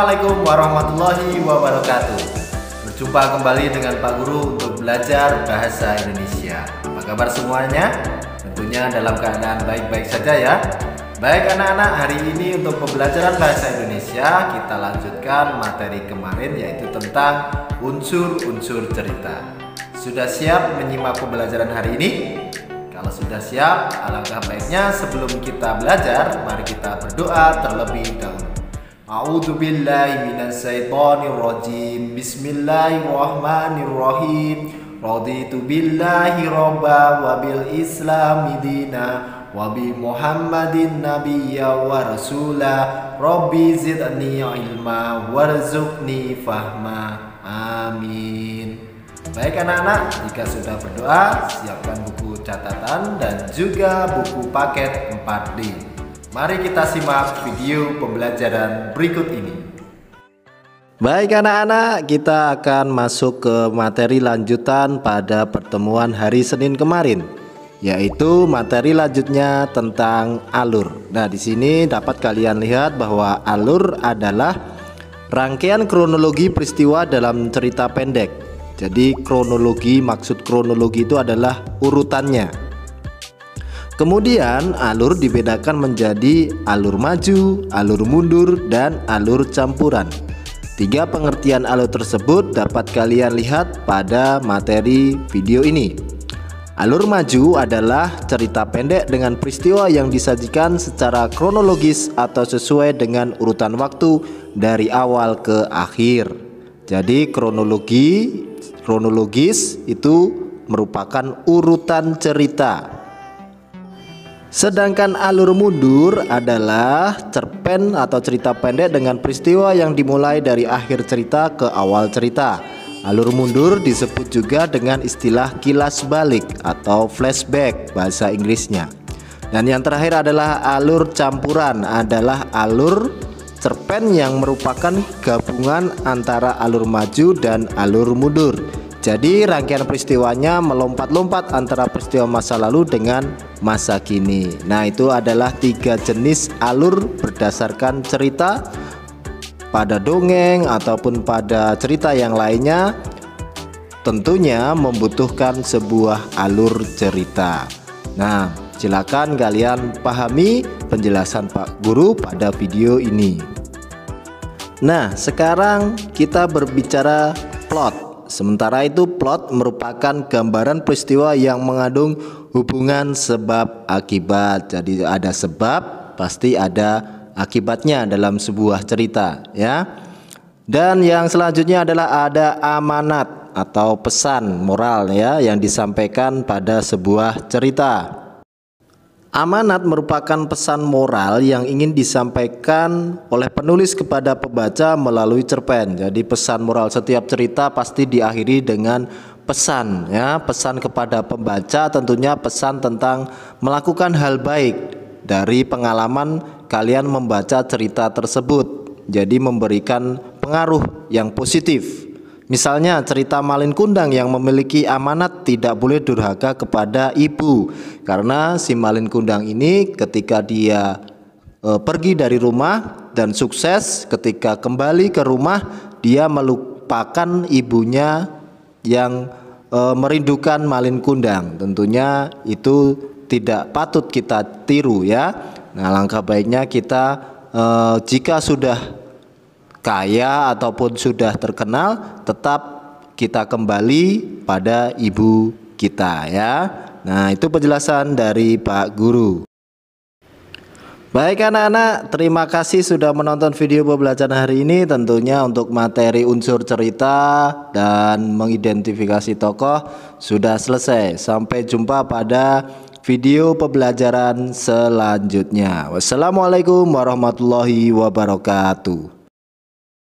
Assalamualaikum warahmatullahi wabarakatuh. Berjumpa kembali dengan Pak Guru untuk belajar bahasa Indonesia. Apa kabar semuanya? Tentunya dalam keadaan baik-baik saja ya. Baik anak-anak, hari ini untuk pembelajaran bahasa Indonesia kita lanjutkan materi kemarin, yaitu tentang unsur-unsur cerita. Sudah siap menyimak pembelajaran hari ini? Kalau sudah siap, alangkah baiknya sebelum kita belajar, mari kita berdoa terlebih dahulu. A'udzubillahi minasyaitonirrajim. Bismillahirrahmanirrahim. Raditu billahi robba wa bil islami dina wa bi Muhammadin nabiyya wa rasula. Rabbi zidni ilma warzuqni fahma. Amin. Baik anak-anak, jika sudah berdoa, siapkan buku catatan dan juga buku paket 4D. Mari kita simak video pembelajaran berikut ini. Baik anak-anak, kita akan masuk ke materi lanjutan pada pertemuan hari Senin kemarin, yaitu materi lanjutnya tentang alur. Nah, di sini dapat kalian lihat bahwa alur adalah rangkaian kronologi peristiwa dalam cerita pendek. Jadi kronologi, maksud kronologi itu adalah urutannya. Kemudian alur dibedakan menjadi alur maju, alur mundur, dan alur campuran. Tiga pengertian alur tersebut dapat kalian lihat pada materi video ini. Alur maju adalah cerita pendek dengan peristiwa yang disajikan secara kronologis atau sesuai dengan urutan waktu dari awal ke akhir. Jadi kronologis itu merupakan urutan cerita. Sedangkan alur mundur adalah cerpen atau cerita pendek dengan peristiwa yang dimulai dari akhir cerita ke awal cerita. Alur mundur disebut juga dengan istilah kilas balik atau flashback bahasa Inggrisnya. Dan yang terakhir adalah alur campuran, adalah alur cerpen yang merupakan gabungan antara alur maju dan alur mundur. Jadi rangkaian peristiwanya melompat-lompat antara peristiwa masa lalu dengan masa kini. Nah, itu adalah tiga jenis alur berdasarkan cerita pada dongeng ataupun pada cerita yang lainnya. Tentunya membutuhkan sebuah alur cerita. Nah, silakan kalian pahami penjelasan Pak Guru pada video ini. Nah, sekarang kita berbicara plot. Sementara itu plot merupakan gambaran peristiwa yang mengandung hubungan sebab akibat. Jadi ada sebab, pasti ada akibatnya dalam sebuah cerita ya. Dan yang selanjutnya adalah ada amanat atau pesan moral ya yang disampaikan pada sebuah cerita. Amanat merupakan pesan moral yang ingin disampaikan oleh penulis kepada pembaca melalui cerpen. Jadi pesan moral setiap cerita pasti diakhiri dengan pesan ya, pesan kepada pembaca, tentunya pesan tentang melakukan hal baik dari pengalaman kalian membaca cerita tersebut. Jadi memberikan pengaruh yang positif. Misalnya cerita Malin Kundang yang memiliki amanat tidak boleh durhaka kepada ibu. Karena si Malin Kundang ini ketika dia pergi dari rumah dan sukses, ketika kembali ke rumah dia melupakan ibunya yang merindukan Malin Kundang. Tentunya itu tidak patut kita tiru ya. Nah, langkah baiknya kita jika sudah kaya ataupun sudah terkenal, tetap kita kembali pada ibu kita ya. Nah, itu penjelasan dari Pak Guru. Baik anak-anak, terima kasih sudah menonton video pembelajaran hari ini. Tentunya untuk materi unsur cerita dan mengidentifikasi tokoh sudah selesai. Sampai jumpa pada video pembelajaran selanjutnya. Wassalamualaikum warahmatullahi wabarakatuh.